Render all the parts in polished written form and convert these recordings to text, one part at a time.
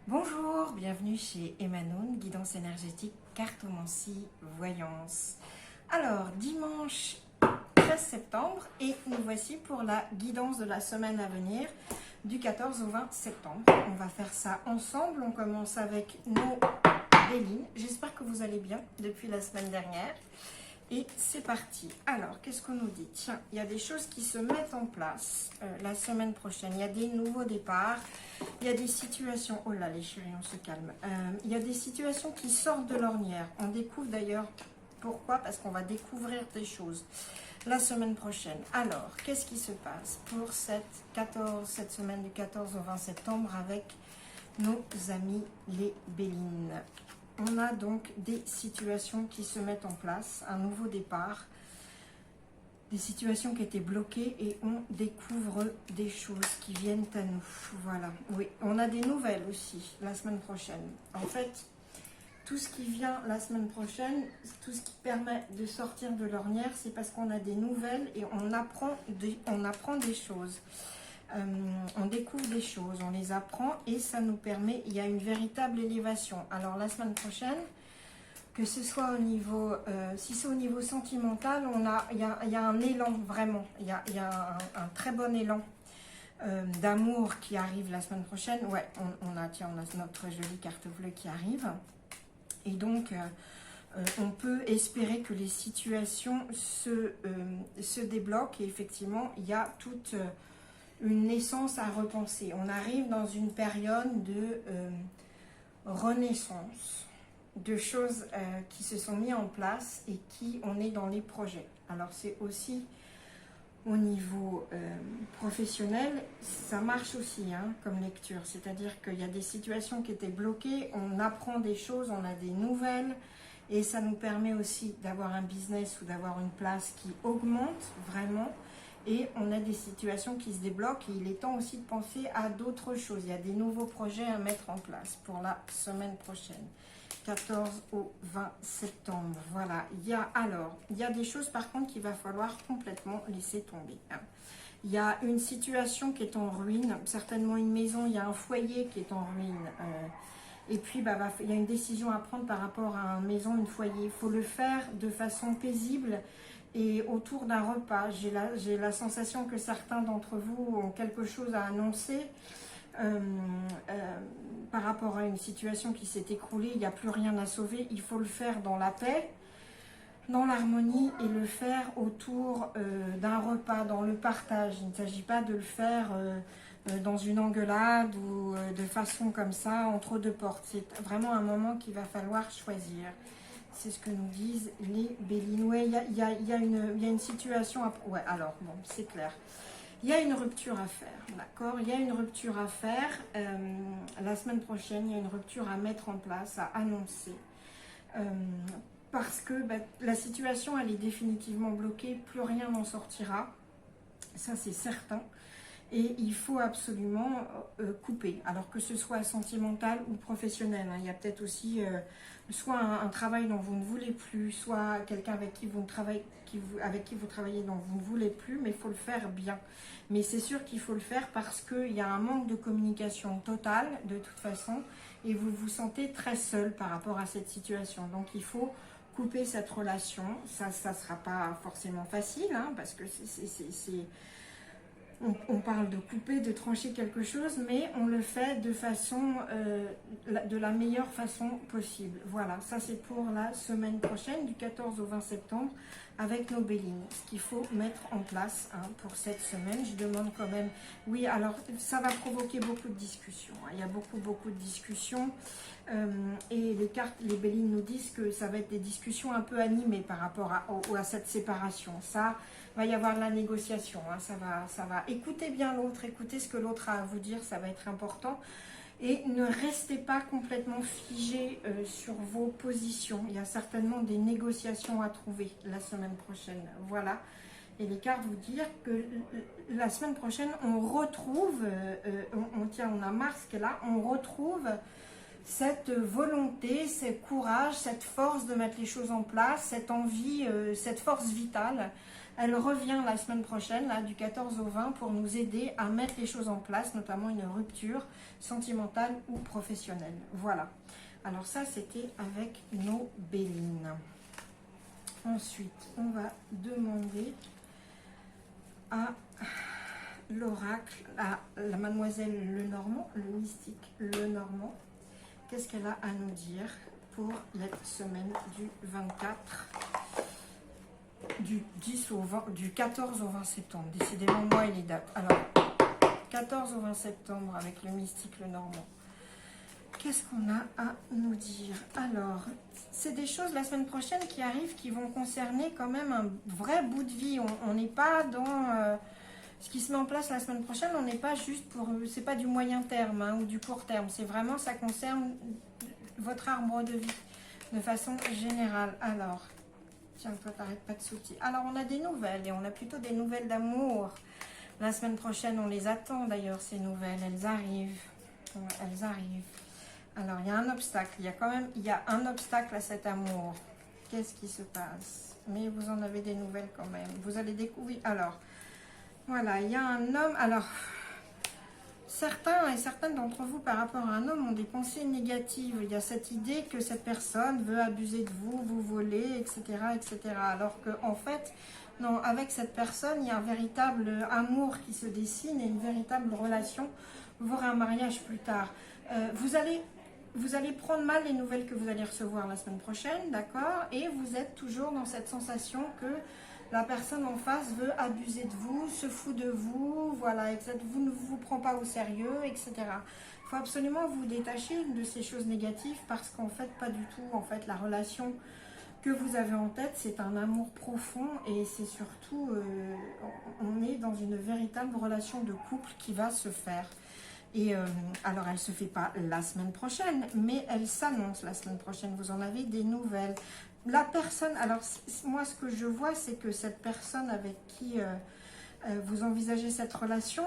Bonjour, bienvenue chez Emmanuel, guidance énergétique, cartomancie, voyance. Alors, dimanche 13 septembre et nous voici pour la guidance de la semaine à venir du 14 au 20 septembre. On va faire ça ensemble, on commence avec nos Béline. J'espère que vous allez bien depuis la semaine dernière. Et c'est parti. Alors, qu'est-ce qu'on nous dit? Tiens, il y a des choses qui se mettent en place la semaine prochaine. Il y a des nouveaux départs. Il y a des situations... Oh là, les chéris, on se calme. Il y a des situations qui sortent de l'ornière. On découvre d'ailleurs pourquoi. Parce qu'on va découvrir des choses la semaine prochaine. Alors, qu'est-ce qui se passe pour cette semaine du 14 au 20 septembre avec nos amis les Bélines? On a donc des situations qui se mettent en place, un nouveau départ, des situations qui étaient bloquées et on découvre des choses qui viennent à nous. Voilà, oui, on a des nouvelles aussi la semaine prochaine. En fait, tout ce qui vient la semaine prochaine, tout ce qui permet de sortir de l'ornière, c'est parce qu'on a des nouvelles et on apprend des choses. On découvre des choses, on les apprend et ça nous permet, il y a une véritable élévation. Alors la semaine prochaine, que ce soit au niveau, si c'est au niveau sentimental, il y a un élan vraiment, il y a un très bon élan d'amour qui arrive la semaine prochaine. Ouais, on a notre jolie carte bleue qui arrive et donc on peut espérer que les situations se débloquent et effectivement il y a toute une naissance à repenser. On arrive dans une période de renaissance, de choses qui se sont mises en place et qui, on est dans les projets. Alors c'est aussi au niveau professionnel, ça marche aussi comme lecture. C'est-à-dire qu'il y a des situations qui étaient bloquées, on apprend des choses, on a des nouvelles et ça nous permet aussi d'avoir un business ou d'avoir une place qui augmente vraiment. Et on a des situations qui se débloquent et il est temps aussi de penser à d'autres choses. Il y a des nouveaux projets à mettre en place pour la semaine prochaine, 14 au 20 septembre. Voilà, il y a des choses par contre qu'il va falloir complètement laisser tomber. Il y a une situation qui est en ruine, certainement une maison, il y a un foyer qui est en ruine. Et puis, il y a une décision à prendre par rapport à une maison, un foyer. Il faut le faire de façon paisible. Et autour d'un repas, j'ai la sensation que certains d'entre vous ont quelque chose à annoncer par rapport à une situation qui s'est écroulée. Il n'y a plus rien à sauver. Il faut le faire dans la paix, dans l'harmonie et le faire autour d'un repas, dans le partage. Il ne s'agit pas de le faire dans une engueulade ou de façon comme ça, entre deux portes. C'est vraiment un moment qu'il va falloir choisir. C'est ce que nous disent les Bélines. Ouais, il y a une situation... Ouais, alors, bon, c'est clair. Il y a une rupture à faire, d'accord? Il y a une rupture à faire. La semaine prochaine, il y a une rupture à mettre en place, à annoncer. Parce que la situation, elle est définitivement bloquée. Plus rien n'en sortira. Ça, c'est certain. Et il faut absolument couper, alors que ce soit sentimental ou professionnel. Il y a peut-être aussi soit un travail dont vous ne voulez plus, soit quelqu'un avec qui vous travaillez dont vous ne voulez plus, mais il faut le faire bien. Mais c'est sûr qu'il faut le faire parce qu'il y a un manque de communication totale, de toute façon, et vous vous sentez très seul par rapport à cette situation. Donc il faut couper cette relation. Ça ne sera pas forcément facile, parce que on parle de couper, de trancher quelque chose, mais on le fait de la meilleure façon possible. Voilà, ça c'est pour la semaine prochaine, du 14 au 20 septembre, avec nos Bélines. Ce qu'il faut mettre en place pour cette semaine, je demande quand même... Oui, alors ça va provoquer beaucoup de discussions. Il y a beaucoup de discussions. Et les Bélines nous disent que ça va être des discussions un peu animées par rapport à cette séparation. Ça... Il va y avoir de la négociation, ça va. Écoutez bien l'autre, écoutez ce que l'autre a à vous dire, ça va être important. Et ne restez pas complètement figé sur vos positions. Il y a certainement des négociations à trouver la semaine prochaine. Voilà. Et les cartes vous dire que la semaine prochaine, on retrouve, on a Mars qui est là, on retrouve cette volonté, ce courage, cette force de mettre les choses en place, cette envie, cette force vitale Elle revient la semaine prochaine, là, du 14 au 20, pour nous aider à mettre les choses en place, notamment une rupture sentimentale ou professionnelle. Voilà. Alors ça, c'était avec nos Bélines. Ensuite, on va demander à l'oracle, à la mademoiselle Lenormand, le mystique Lenormand, qu'est-ce qu'elle a à nous dire pour la semaine du 24, du 10 au 20, du 14 au 20 septembre. Décidément, moi et les dates. Alors, 14 au 20 septembre avec le mystique Lenormand. Qu'est-ce qu'on a à nous dire? Alors, c'est des choses la semaine prochaine qui arrivent qui vont concerner quand même un vrai bout de vie. On n'est pas dans ce qui se met en place la semaine prochaine. On n'est pas juste pour... C'est pas du moyen terme hein, ou du court terme. C'est vraiment, ça concerne votre arbre de vie de façon générale. Alors, tiens, toi, t'arrêtes pas de sauter. Alors, on a des nouvelles et on a plutôt des nouvelles d'amour. La semaine prochaine, on les attend d'ailleurs, ces nouvelles. Elles arrivent. Elles arrivent. Alors, il y a un obstacle. Il y a un obstacle à cet amour. Qu'est-ce qui se passe? Mais vous en avez des nouvelles quand même. Vous allez découvrir. Alors, voilà, il y a un homme. Alors, certains et certaines d'entre vous, par rapport à un homme, ont des pensées négatives. Il y a cette idée que cette personne veut abuser de vous, vous voler, etc., etc. Alors qu'en fait, non, avec cette personne, il y a un véritable amour qui se dessine et une véritable relation, voire un mariage plus tard. Vous allez prendre mal les nouvelles que vous allez recevoir la semaine prochaine, d'accord? Et vous êtes toujours dans cette sensation que la personne en face veut abuser de vous, se fout de vous, voilà, vous ne vous prend pas au sérieux, etc. Il faut absolument vous détacher de ces choses négatives parce qu'en fait, pas du tout. En fait, la relation que vous avez en tête, c'est un amour profond et c'est surtout, on est dans une véritable relation de couple qui va se faire. Et alors, elle ne se fait pas la semaine prochaine, mais elle s'annonce la semaine prochaine. Vous en avez des nouvelles. La personne, alors moi, ce que je vois, c'est que cette personne avec qui vous envisagez cette relation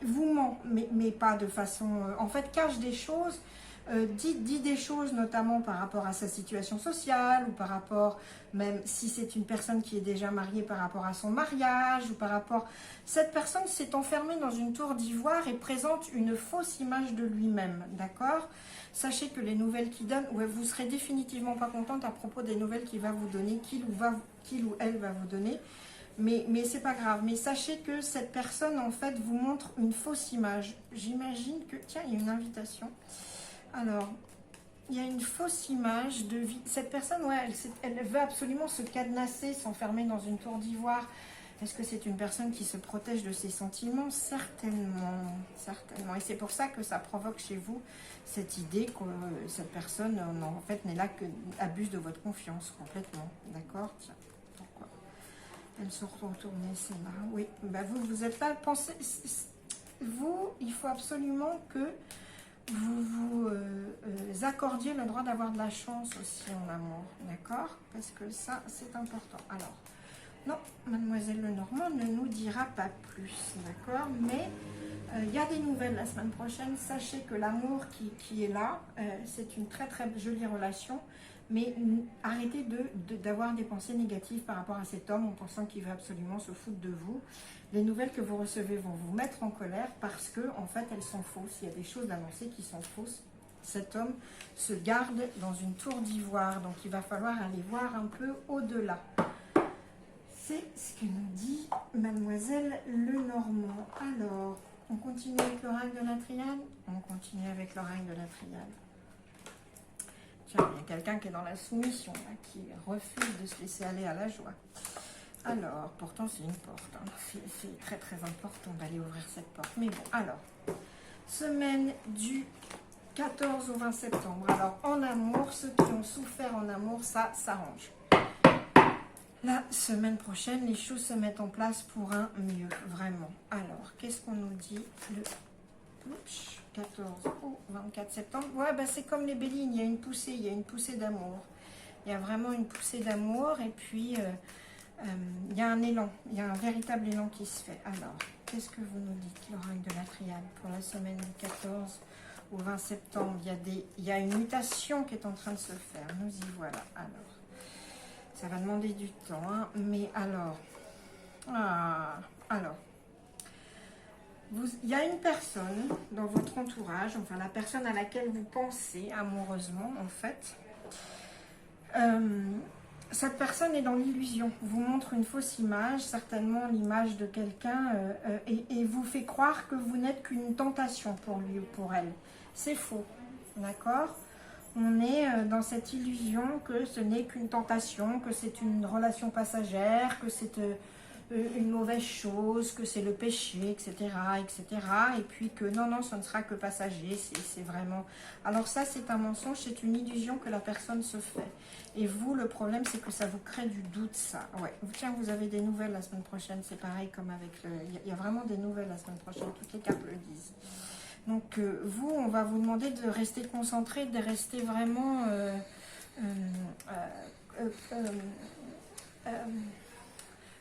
vous ment, mais pas de façon... en fait, cache des choses, dit des choses, notamment par rapport à sa situation sociale, ou par rapport, même si c'est une personne qui est déjà mariée, par rapport à son mariage, ou par rapport... Cette personne s'est enfermée dans une tour d'ivoire et présente une fausse image de lui-même, d'accord? Sachez que les nouvelles qu'il donne, ouais, vous serez définitivement pas contente à propos des nouvelles qu'il va vous donner, qu'il ou elle va vous donner, mais c'est pas grave. Mais sachez que cette personne, en fait, vous montre une fausse image. J'imagine que... Tiens, il y a une invitation. Alors, il y a une fausse image de vie. Cette personne, ouais, elle veut absolument se cadenasser, s'enfermer dans une tour d'ivoire. Est-ce que c'est une personne qui se protège de ses sentiments? Certainement, certainement. Et c'est pour ça que ça provoque chez vous cette idée que cette personne, en fait, n'est là que abuse de votre confiance complètement. D'accord? Tiens, pourquoi elles sont retournées, celles-là? Oui, ben vous êtes là, pensez... Vous, il faut absolument que vous vous accordiez le droit d'avoir de la chance aussi en amour, d'accord? Parce que ça, c'est important. Alors, non, mademoiselle Lenormand ne nous dira pas plus, d'accord? Mais il y a des nouvelles la semaine prochaine. Sachez que l'amour qui est là, c'est une très très jolie relation. Mais arrêtez d'avoir des pensées négatives par rapport à cet homme en pensant qu'il va absolument se foutre de vous. Les nouvelles que vous recevez vont vous mettre en colère parce que, en fait, elles sont fausses. Il y a des choses annoncées qui sont fausses. Cet homme se garde dans une tour d'ivoire, donc il va falloir aller voir un peu au-delà. C'est ce que nous dit mademoiselle Lenormand. Alors, on continue avec l'oracle de la triade? On continue avec l'oracle de la triade. Tiens, il y a quelqu'un qui est dans la soumission, là, qui refuse de se laisser aller à la joie. Alors, pourtant c'est une porte, hein. C'est très très important d'aller ouvrir cette porte. Mais bon, alors, semaine du 14 au 20 septembre. Alors, en amour, ceux qui ont souffert en amour, ça s'arrange. La semaine prochaine, les choses se mettent en place pour un mieux, vraiment. Alors, qu'est-ce qu'on nous dit le 14 au 24 septembre? Ouais, bah c'est comme les Bélines, il y a une poussée d'amour. Il y a vraiment une poussée d'amour et puis il y a un élan, il y a un véritable élan qui se fait. Alors, qu'est-ce que vous nous dites, l'oracle de la triade, pour la semaine du 14 au 20 septembre? Il y a une mutation qui est en train de se faire, nous y voilà. Alors, Ça va demander du temps, hein, mais alors... alors, il y a une personne dans votre entourage, enfin la personne à laquelle vous pensez amoureusement, en fait. Cette personne est dans l'illusion, vous montre une fausse image, certainement l'image de quelqu'un, et vous fait croire que vous n'êtes qu'une tentation pour lui ou pour elle. C'est faux, d'accord? On est dans cette illusion que ce n'est qu'une tentation, que c'est une relation passagère, que c'est une mauvaise chose, que c'est le péché, etc., etc. Et puis que non, non, ce ne sera que passager, c'est vraiment... Alors ça, c'est un mensonge, c'est une illusion que la personne se fait. Et vous, le problème, c'est que ça vous crée du doute, ça. Ouais. Tiens, vous avez des nouvelles la semaine prochaine, c'est pareil comme avec le... Il y a vraiment des nouvelles la semaine prochaine, toutes les cartes le disent. Donc vous, on va vous demander de rester concentré, de rester vraiment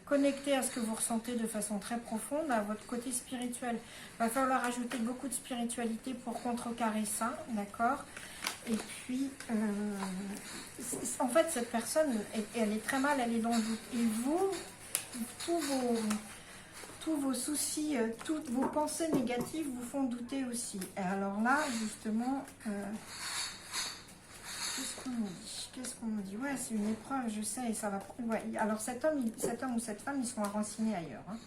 connecté à ce que vous ressentez de façon très profonde, à votre côté spirituel. Il va falloir ajouter beaucoup de spiritualité pour contrecarrer ça, d'accord? Et puis, en fait, cette personne, elle est très mal, elle est dans le doute. Et vous, tous vos soucis, toutes vos pensées négatives vous font douter aussi. Et alors là, justement, qu'est-ce qu'on nous dit? Qu'est-ce qu'on nous dit? Ouais, c'est une épreuve, je sais, et ça va... Ouais, alors cet homme ou cette femme, ils sont renseigner ailleurs. Hein.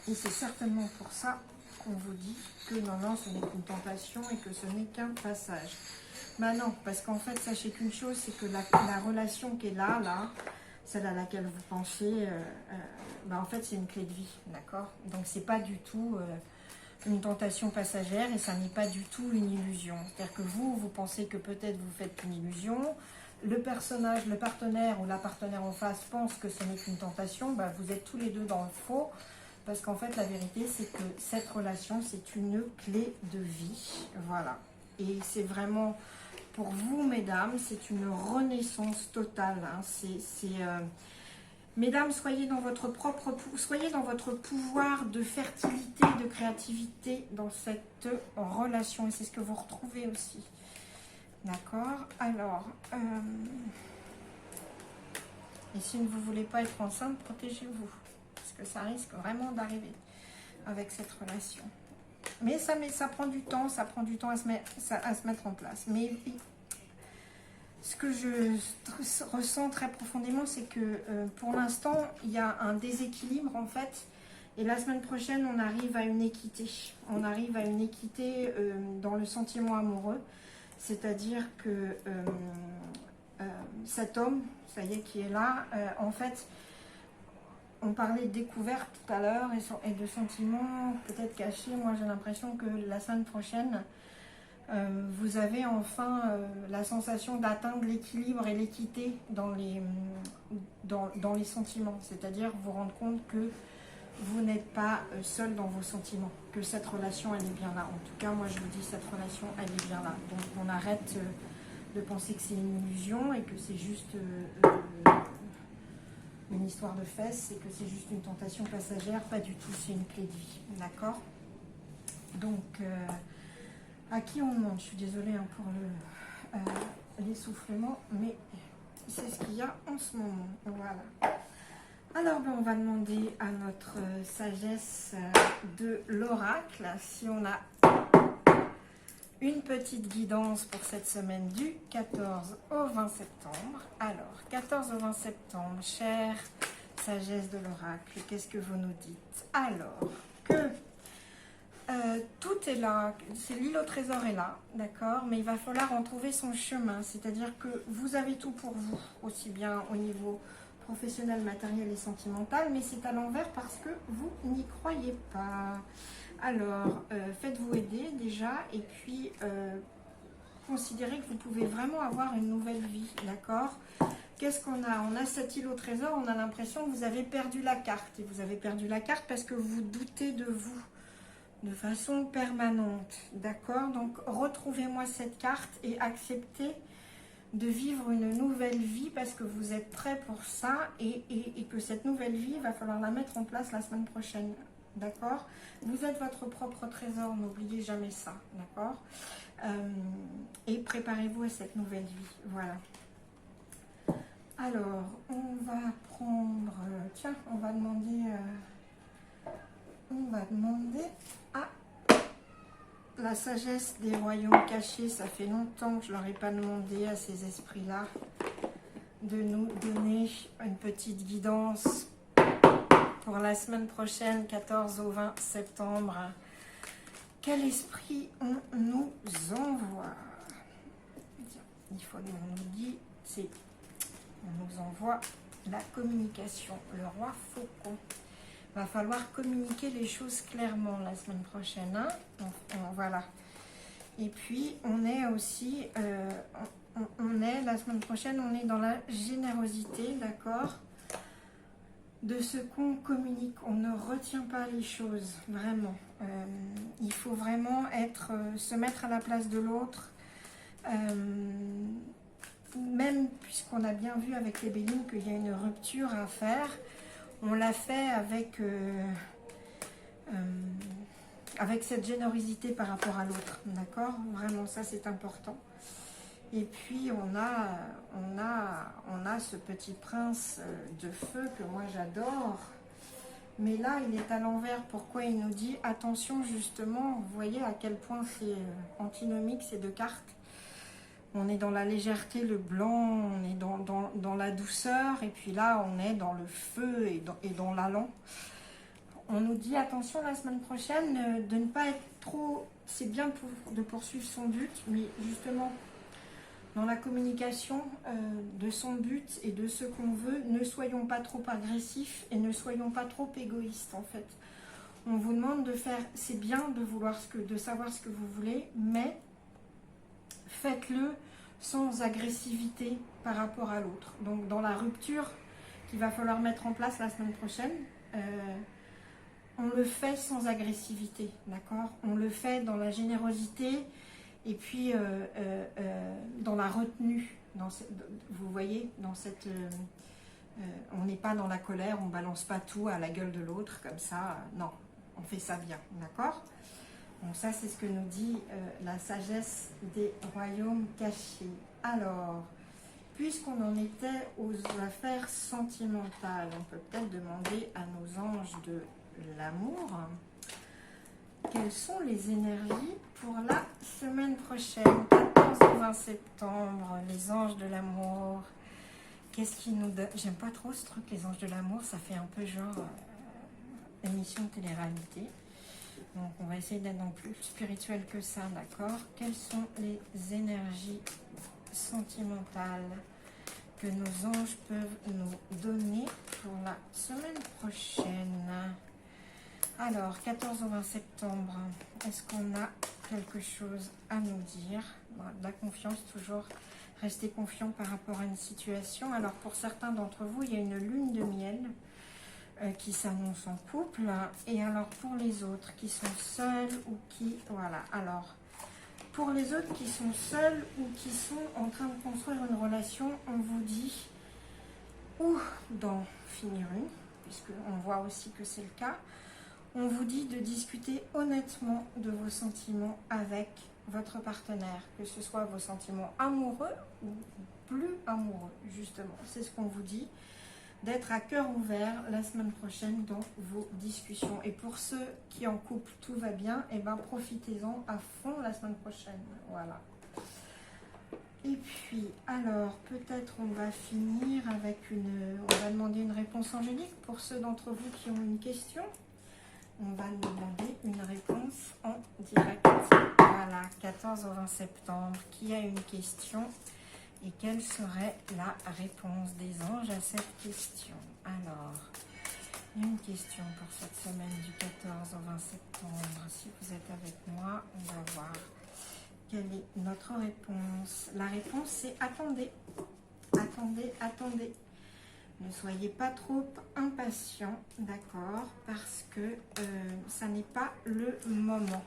Et c'est certainement pour ça qu'on vous dit que non, non, ce n'est qu'une tentation et que ce n'est qu'un passage. Ben non, parce qu'en fait, sachez qu'une chose, c'est que la relation qui est là, celle à laquelle vous pensez, ben en fait, c'est une clé de vie, d'accord? Donc, c'est pas du tout une tentation passagère et ça n'est pas du tout une illusion. C'est-à-dire que vous pensez que peut-être vous faites une illusion, le personnage, le partenaire ou la partenaire en face pense que ce n'est qu'une tentation, ben vous êtes tous les deux dans le faux, parce qu'en fait, la vérité, c'est que cette relation, c'est une clé de vie, voilà. Et c'est vraiment... Pour vous, mesdames, c'est une renaissance totale. Hein. Mesdames, soyez dans votre pouvoir de fertilité, de créativité dans cette relation. Et c'est ce que vous retrouvez aussi. D'accord? Alors, et si vous ne voulez pas être enceinte, protégez-vous. Parce que ça risque vraiment d'arriver avec cette relation. Mais ça prend du temps, à se mettre en place. Mais ce que je ressens très profondément, c'est que pour l'instant, il y a un déséquilibre en fait. Et la semaine prochaine, on arrive à une équité. On arrive à une équité dans le sentiment amoureux. C'est-à-dire que cet homme, ça y est, qui est là, en fait... On parlait de découverte tout à l'heure et de sentiments peut-être cachés. Moi, j'ai l'impression que la semaine prochaine, vous avez enfin la sensation d'atteindre l'équilibre et l'équité dans les sentiments. C'est-à-dire vous rendre compte que vous n'êtes pas seul dans vos sentiments, que cette relation, elle est bien là. En tout cas, moi, je vous dis, cette relation, elle est bien là. Donc, on arrête de penser que c'est une illusion et que c'est juste... une histoire de fesses, c'est que c'est juste une tentation passagère, pas du tout, c'est une clé de vie, d'accord? Donc, à qui on demande? Je suis désolée hein, pour l'essoufflement, mais c'est ce qu'il y a en ce moment, voilà. Alors, ben, on va demander à notre sagesse de l'oracle, si on a une petite guidance pour cette semaine du 14 au 20 septembre. Alors, 14 au 20 septembre, chère sagesse de l'oracle, qu'est-ce que vous nous dites? Alors, que tout est là, l'île au trésor est là, d'accord? Mais il va falloir en trouver son chemin, c'est-à-dire que vous avez tout pour vous, aussi bien au niveau professionnel, matériel et sentimental, mais c'est à l'envers parce que vous n'y croyez pas. Alors, faites-vous aider déjà et puis considérez que vous pouvez vraiment avoir une nouvelle vie, d'accord? Qu'est-ce qu'on a? On a cette île au trésor, on a l'impression que vous avez perdu la carte. Et vous avez perdu la carte parce que vous doutez de vous de façon permanente, d'accord? Donc, retrouvez-moi cette carte et acceptez de vivre une nouvelle vie parce que vous êtes prêts pour ça et que cette nouvelle vie, il va falloir la mettre en place la semaine prochaine. D'accord? Vous êtes votre propre trésor, n'oubliez jamais ça, d'accord? Et préparez-vous à cette nouvelle vie, voilà. Alors, on va prendre... tiens, on va demander à la sagesse des royaumes cachés. Ça fait longtemps que je ne leur ai pas demandé à ces esprits-là de nous donner une petite guidance pour la semaine prochaine, 14 au 20 septembre. Quel esprit on nous envoie? Il faut qu'on nous dit, on nous envoie la communication. Le roi faucon. Va falloir communiquer les choses clairement la semaine prochaine. Hein, voilà. Et puis, on est aussi, la semaine prochaine, on est dans la générosité, d'accord, de ce qu'on communique. On ne retient pas les choses, vraiment. Il faut vraiment se mettre à la place de l'autre. Même puisqu'on a bien vu avec les Béline qu'il y a une rupture à faire, on l'a fait avec cette générosité par rapport à l'autre, d'accord? Vraiment, ça c'est important. Et puis on a ce petit prince de feu que moi j'adore, mais là il est à l'envers. Pourquoi il nous dit attention justement? Vous voyez à quel point c'est antinomique ces deux cartes. On est dans la légèreté, le blanc, on est dans la douceur, et puis là on est dans le feu et dans l'allant. On nous dit attention la semaine prochaine de ne pas être trop... C'est bien de poursuivre son but, mais justement dans la communication de son but et de ce qu'on veut, ne soyons pas trop agressifs et ne soyons pas trop égoïstes en fait. On vous demande de faire... C'est bien de savoir ce que vous voulez, mais... faites-le sans agressivité par rapport à l'autre. Donc dans la rupture qu'il va falloir mettre en place la semaine prochaine, on le fait sans agressivité, d'accord? On le fait dans la générosité et puis dans la retenue. Vous voyez, on n'est pas dans la colère, on ne balance pas tout à la gueule de l'autre comme ça. Non, on fait ça bien, d'accord? Donc ça, c'est ce que nous dit la sagesse des royaumes cachés. Alors, puisqu'on en était aux affaires sentimentales, on peut peut-être demander à nos anges de l'amour quelles sont les énergies pour la semaine prochaine, 14 au 20 septembre, les anges de l'amour. Qu'est-ce qui nous donne? J'aime pas trop ce truc, les anges de l'amour, ça fait un peu genre émission de télé-réalité. Donc on va essayer d'être non plus spirituel que ça, d'accord? Quelles sont les énergies sentimentales que nos anges peuvent nous donner pour la semaine prochaine? Alors, 14 au 20 septembre, est-ce qu'on a quelque chose à nous dire? Voilà, de la confiance, toujours rester confiant par rapport à une situation. Alors, pour certains d'entre vous, il y a une lune de miel qui s'annonce en couple. Et alors, pour les autres qui sont seuls ou qui... Voilà, alors, pour les autres qui sont seuls ou qui sont en train de construire une relation, on vous dit, ou d'en finir une, puisqu'on voit aussi que c'est le cas, on vous dit de discuter honnêtement de vos sentiments avec votre partenaire, que ce soit vos sentiments amoureux ou plus amoureux, justement. C'est ce qu'on vous dit, d'être à cœur ouvert la semaine prochaine dans vos discussions. Et pour ceux qui en couple, tout va bien, et ben profitez-en à fond la semaine prochaine. Voilà. Et puis, alors, peut-être on va finir avec on va demander une réponse angélique pour ceux d'entre vous qui ont une question. On va nous demander une réponse en direct. Voilà, 14 au 20 septembre. Qui a une question et quelle serait la réponse des anges à cette question? Alors, une question pour cette semaine du 14 au 20 septembre. Si vous êtes avec moi, on va voir quelle est notre réponse. La réponse, c'est attendez. Attendez, attendez. Ne soyez pas trop impatients, d'accord, parce que ça n'est pas le moment.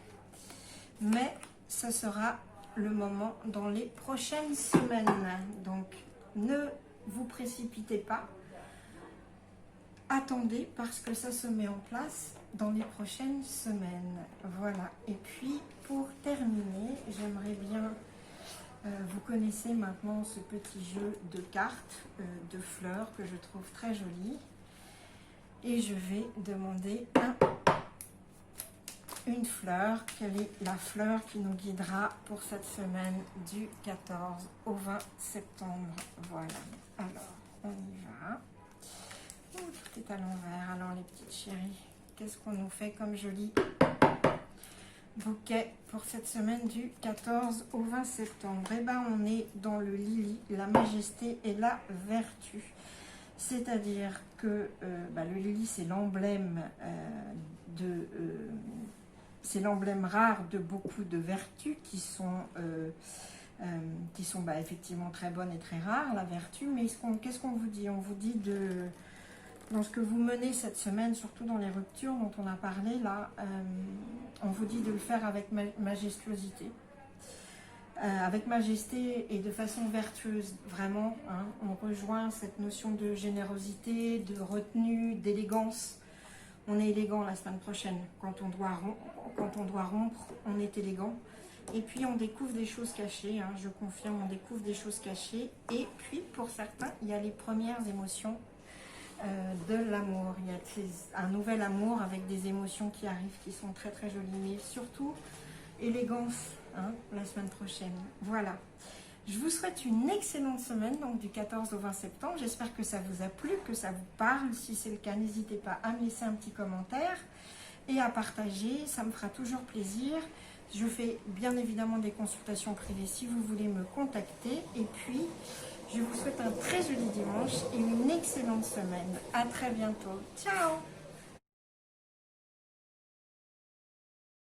Mais ça sera le moment dans les prochaines semaines. Donc, ne vous précipitez pas. Attendez, parce que ça se met en place dans les prochaines semaines. Voilà. Et puis, pour terminer, j'aimerais bien Vous connaissez maintenant ce petit jeu de cartes, de fleurs que je trouve très joli. Et je vais demander une fleur. Quelle est la fleur qui nous guidera pour cette semaine du 14 au 20 septembre? Voilà. Alors, on y va. Oh, tout est à l'envers. Alors, les petites chéries, qu'est-ce qu'on nous fait comme joli bouquet pour cette semaine du 14 au 20 septembre? Eh bien, on est dans le lily, la majesté et la vertu. C'est-à-dire que le lily, c'est l'emblème c'est l'emblème rare de beaucoup de vertus qui sont effectivement très bonnes et très rares, la vertu. Mais qu'est-ce qu'on vous dit? On vous dit dans ce que vous menez cette semaine, surtout dans les ruptures dont on a parlé là, on vous dit de le faire avec majestuosité. Avec majesté et de façon vertueuse, vraiment, hein, on rejoint cette notion de générosité, de retenue, d'élégance. On est élégant la semaine prochaine. Quand on doit rompre, on est élégant. Et puis on découvre des choses cachées, hein, je confirme, on découvre des choses cachées. Et puis pour certains, il y a les premières émotions de l'amour. Il y a un nouvel amour avec des émotions qui arrivent, qui sont très très jolies. Mais surtout, élégance, hein, la semaine prochaine. Voilà. Je vous souhaite une excellente semaine, donc du 14 au 20 septembre. J'espère que ça vous a plu, que ça vous parle. Si c'est le cas, n'hésitez pas à me laisser un petit commentaire et à partager. Ça me fera toujours plaisir. Je fais bien évidemment des consultations privées si vous voulez me contacter. Et puis, je vous souhaite un très joli dimanche et une excellente semaine. À très bientôt. Ciao!